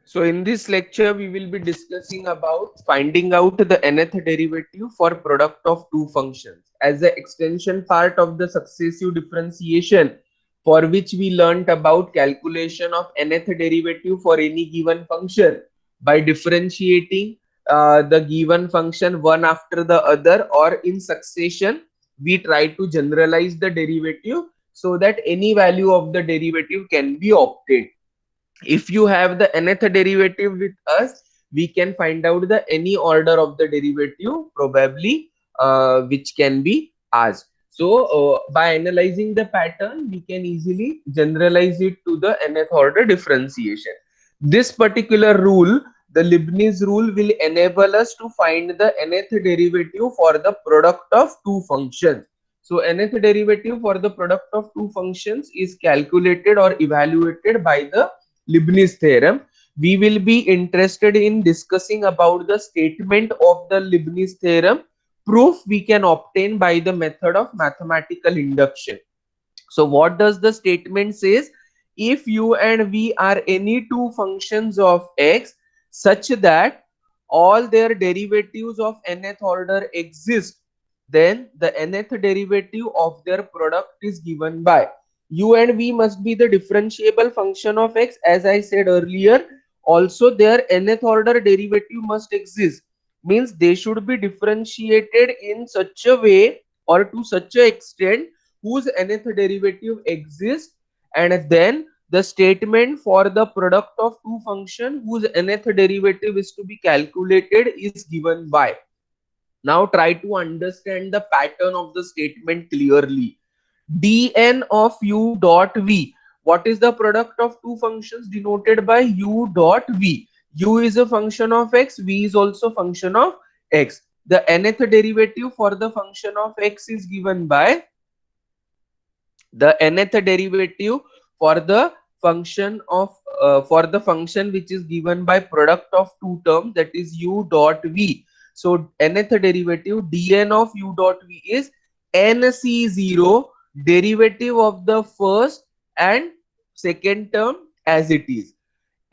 So in this lecture, we will be discussing about finding out the nth derivative for product of two functions as an extension part of the successive differentiation, for which we learnt about calculation of nth derivative for any given function by differentiating the given function one after the other or in succession. We try to generalize the derivative so that any value of the derivative can be obtained. If you have the nth derivative with us, we can find out the any order of the derivative probably, which can be asked. So by analyzing the pattern, we can easily generalize it to the nth order differentiation. This particular rule, the Leibniz rule, will enable us to find the nth derivative for the product of two functions. So nth derivative for the product of two functions is calculated or evaluated by the Leibniz theorem. We will be interested in discussing about the statement of the Leibniz theorem. Proof we can obtain by the method of mathematical induction. So what does the statement says? If u and v are any two functions of x such that all their derivatives of nth order exist, then the nth derivative of their product is given by u and v must be the differentiable function of x, as I said earlier. Also their nth order derivative must exist, means they should be differentiated in such a way or to such a extent whose nth derivative exists, and then the statement for the product of two functions whose nth derivative is to be calculated is given by. Now try to understand the pattern of the statement clearly. dn of u dot v. What is the product of two functions denoted by u dot v? U is a function of x, v is also function of x. The nth derivative for the function of x is given by the nth derivative for the function of for the function which is given by product of two terms, that is u dot v. So nth derivative dn of u dot v is nc0 derivative of the first and second term as it is,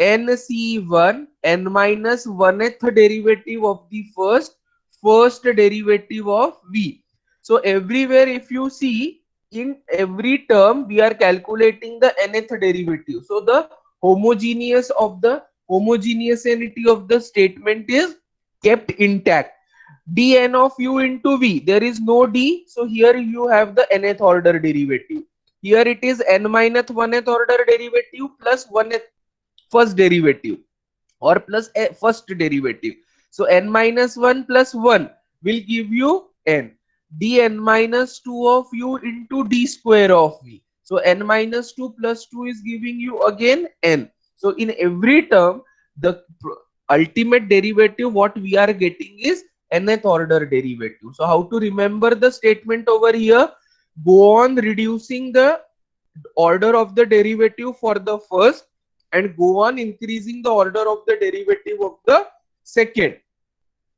nc1 n minus 1th derivative of the first derivative of v. So everywhere if you see, in every term we are calculating the nth derivative. So the homogeneity of the statement is kept intact. dn of u into v, there is no d, so here you have the nth order derivative. Here it is n minus 1th order derivative plus 1th first derivative or plus a first derivative. So n minus 1 plus 1 will give you n. dn minus 2 of u into d square of v. So n minus 2 plus 2 is giving you again n. So in every term, the ultimate derivative what we are getting is nth order derivative. So how to remember the statement over here? Go on reducing the order of the derivative for the first and go on increasing the order of the derivative of the second.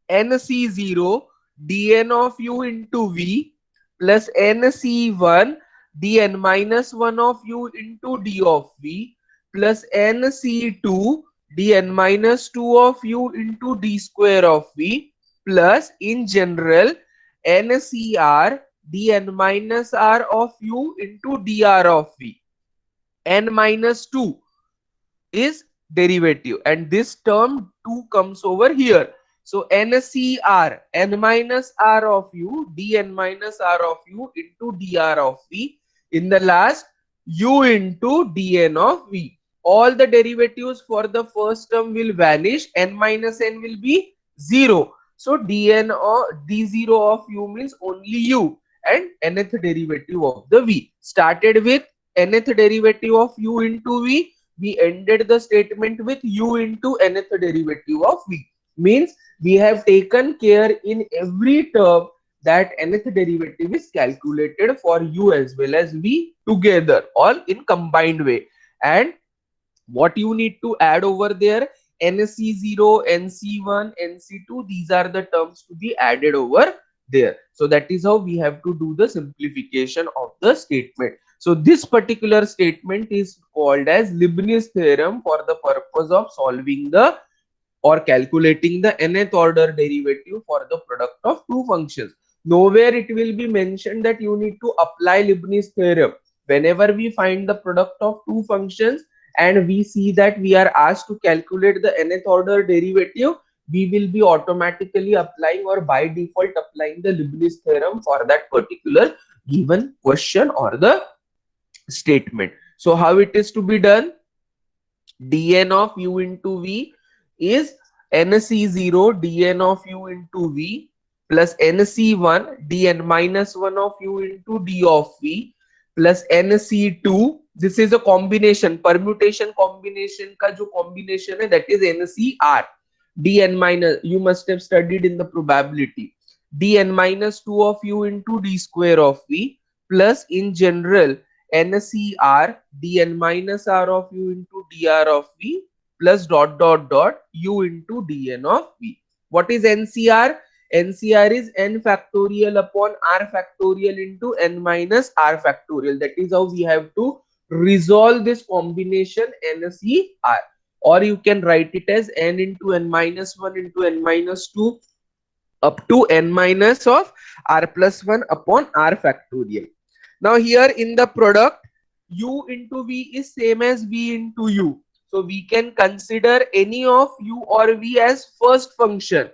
nc0 dn of u into v plus nc1 dn minus 1 of u into d of v plus nc2 dn minus 2 of u into d square of v plus in general ncr dn minus r of u into dr of v. n minus 2 is derivative and this term 2 comes over here. So ncr n minus r of u dn minus r of u into dr of v, in the last u into dn of v. All the derivatives for the first term will vanish, n minus n will be 0. So dn or d0 of u means only u and nth derivative of the v. Started with nth derivative of u into v, we ended the statement with u into nth derivative of v. Means we have taken care in every term that nth derivative is calculated for u as well as v together, all in combined way. And what you need to add over there, nc0, nc1, nc2, these are the terms to be added over there. So that is how we have to do the simplification of the statement. So this particular statement is called as Leibniz theorem for the purpose of solving the or calculating the nth order derivative for the product of two functions. Nowhere it will be mentioned that you need to apply Leibniz theorem. Whenever we find the product of two functions and we see that we are asked to calculate the nth order derivative, we will be automatically applying or by default applying the Leibniz theorem for that particular given question or the statement. So how it is to be done? dn of u into v is nc0 dn of u into v plus nc1 dn minus 1 of u into d of v plus nc2. This is a combination, permutation combination का जो combination है, that is ncr dn minus, you must have studied in the probability, dn minus 2 of u into d square of v plus in general ncr dn minus r of u into dr of v plus dot dot dot u into dn of v. What is ncr? ncr is n factorial upon r factorial into n minus r factorial. That is how we have to resolve this combination ncr, or you can write it as n into n minus 1 into n minus 2 up to n minus of r plus 1 upon r factorial. Now here in the product, u into v is same as v into u. So we can consider any of u or v as first function.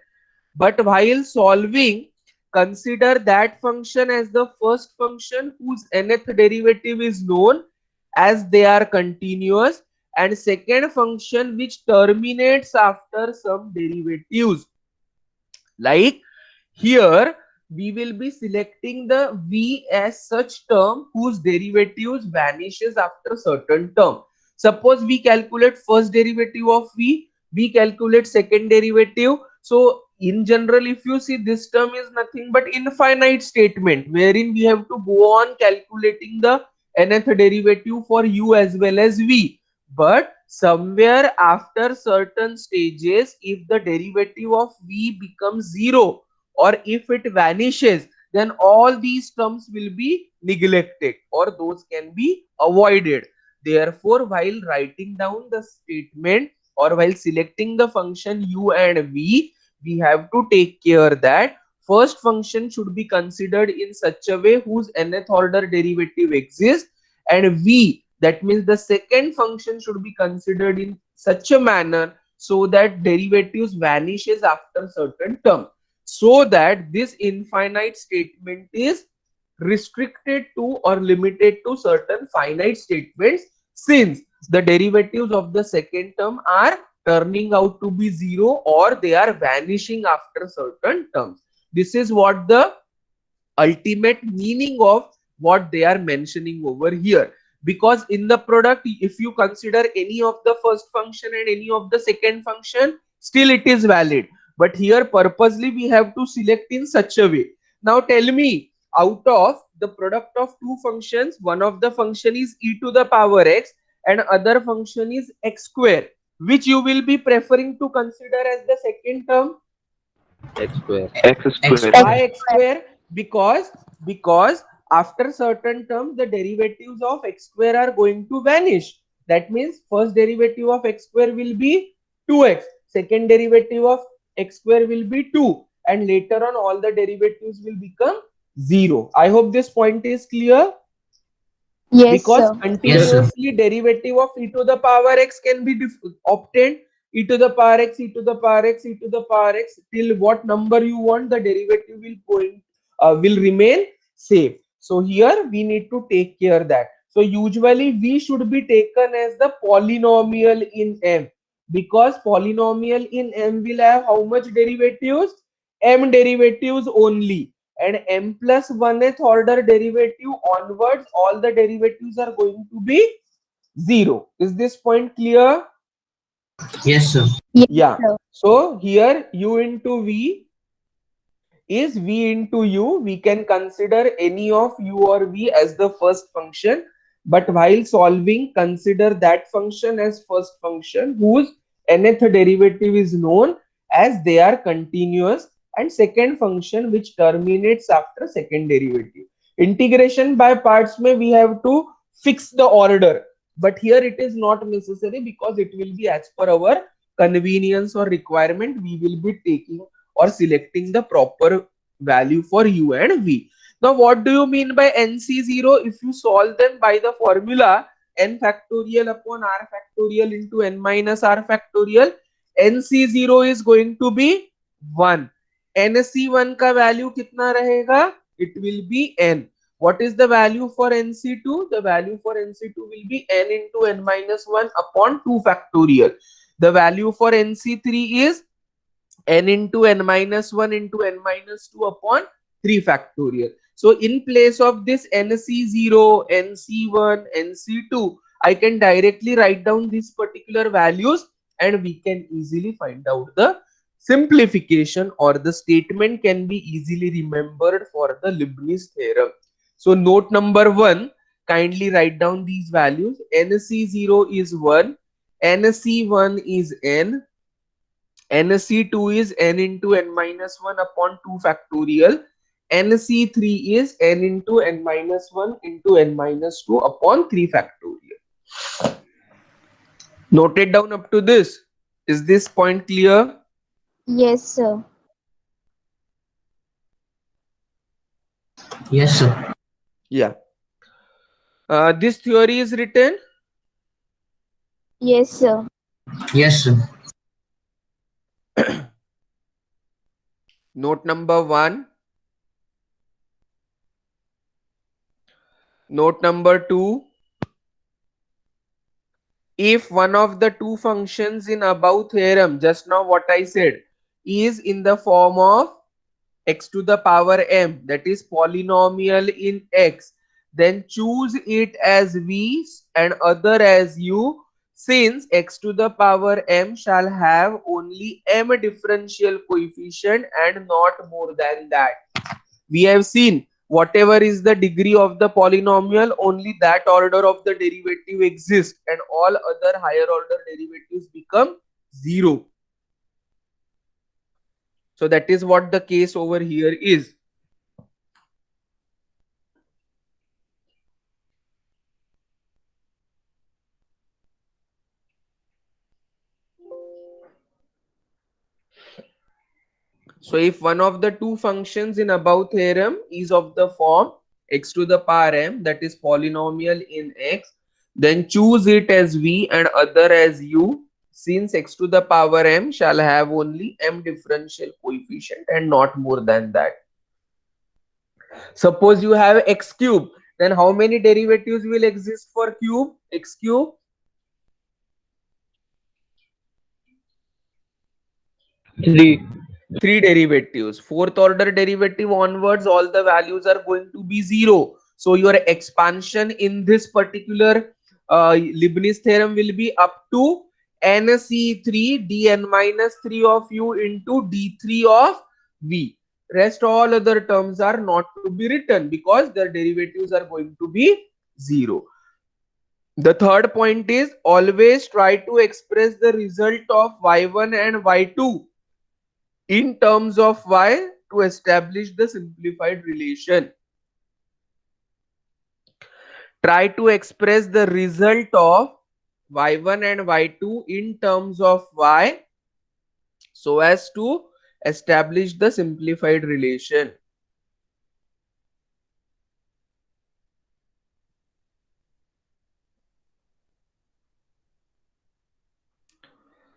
But while solving, consider that function as the first function whose nth derivative is known as they are continuous, and second function which terminates after some derivatives. Like here, we will be selecting the v as such term whose derivatives vanishes after certain term. Suppose we calculate first derivative of v, we calculate second derivative. So in general, if you see, this term is nothing but infinite statement wherein we have to go on calculating the nth derivative for u as well as v. But somewhere after certain stages, if the derivative of v becomes 0 or if it vanishes, then all these terms will be neglected or those can be avoided. Therefore, while writing down the statement or while selecting the function u and v, we have to take care that first function should be considered in such a way whose nth order derivative exists, and v, that means the second function, should be considered in such a manner so that derivatives vanishes after certain term, so that this infinite statement is restricted to or limited to certain finite statements, since the derivatives of the second term are turning out to be 0 or they are vanishing after certain terms. This is what the ultimate meaning of what they are mentioning over here. Because in the product, if you consider any of the first function and any of the second function, still it is valid. But here purposely we have to select in such a way. Now tell me, out of the product of two functions, one of the function is e to the power x and other function is x square, which you will be preferring to consider as the second term? X square. X square. Why x square? Because after certain terms the derivatives of x square are going to vanish. That means first derivative of x square will be 2x, second derivative of x square will be 2, and later on all the derivatives will become 0. I hope this point is clear. Yes, Because sir. continuously derivative of e to the power x can be obtained, e to the power x, e to the power x, e to the power x, till what number you want, the derivative will remain same. So here we need to take care that. So usually v should be taken as the polynomial in m, because polynomial in m will have how much derivatives? M derivatives only, and m plus 1th order derivative onwards, all the derivatives are going to be 0. Is this point clear? Yes, sir. Yes, Yeah. sir. So here u into v is v into u. We can consider any of u or v as the first function, but while solving, consider that function as first function whose nth derivative is known as they are continuous, and second function which terminates after second derivative. Integration by parts mein we have to fix the order. But here it is not necessary, because it will be as per our convenience or requirement. We will be taking or selecting the proper value for u and v. Now, what do you mean by NC0? If you solve them by the formula n factorial upon r factorial into n minus r factorial, NC0 is going to be 1. NC1 का value कितना रहेगा? It will be n. What is the value for NC2? The value for NC2 will be n into n minus 1 upon 2 factorial. The value for NC3 is n into n minus 1 into n minus 2 upon 3 factorial. So in place of this NC0, NC1, NC2, I can directly write down these particular values, and we can easily find out the simplification, or the statement can be easily remembered for the Leibniz theorem. So note number 1, kindly write down these values. NC0 is 1, NC1 is n, NC2 is n into n minus 1 upon 2 factorial, NC3 is n into n minus 1 into n minus 2 upon 3 factorial. Noted down up to this. Is this point clear? Yes, sir. Yes, sir. Yeah. This theory is written. Yes, sir. Yes, sir. Note number 1. Note number 2. If one of the two functions in above theorem, just now what I said, is in the form of x to the power m, that is polynomial in x, then choose it as v and other as u, since x to the power m shall have only m differential coefficient and not more than that. We have seen whatever is the degree of the polynomial, only that order of the derivative exists, and all other higher order derivatives become 0. So that is what the case over here is. So if one of the two functions in above theorem is of the form x to the power m, that is polynomial in x, then choose it as v and other as u, since x to the power m shall have only m differential coefficient and not more than that. Suppose you have x cube, then how many derivatives will exist for cube? X cube? 3. 3 derivatives. Fourth order derivative onwards, all the values are going to be 0. So your expansion in this particular Leibniz theorem will be up to nc3 dn minus 3 of u into d3 of v. Rest all other terms are not to be written, because their derivatives are going to be 0. The third point is, always try to express the result of y1 and y2 in terms of y to establish the simplified relation. Try to express the result of y1 and y2 in terms of y so as to establish the simplified relation.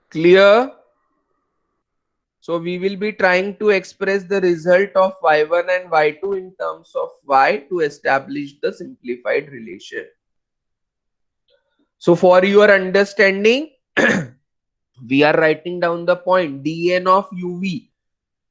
Clear? So we will be trying to express the result of y1 and y2 in terms of y to establish the simplified relation. So for your understanding, we are writing down the point dn of uv,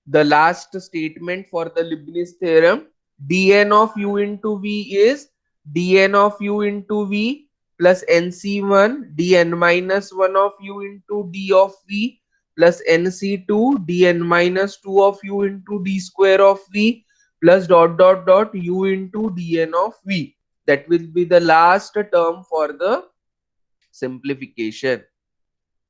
the last statement for the Leibniz theorem. Dn of u into v is dn of u into v plus nc1 dn minus 1 of u into d of v plus nc2 dn minus 2 of u into d square of v plus dot dot dot u into dn of v. That will be the last term for the simplification.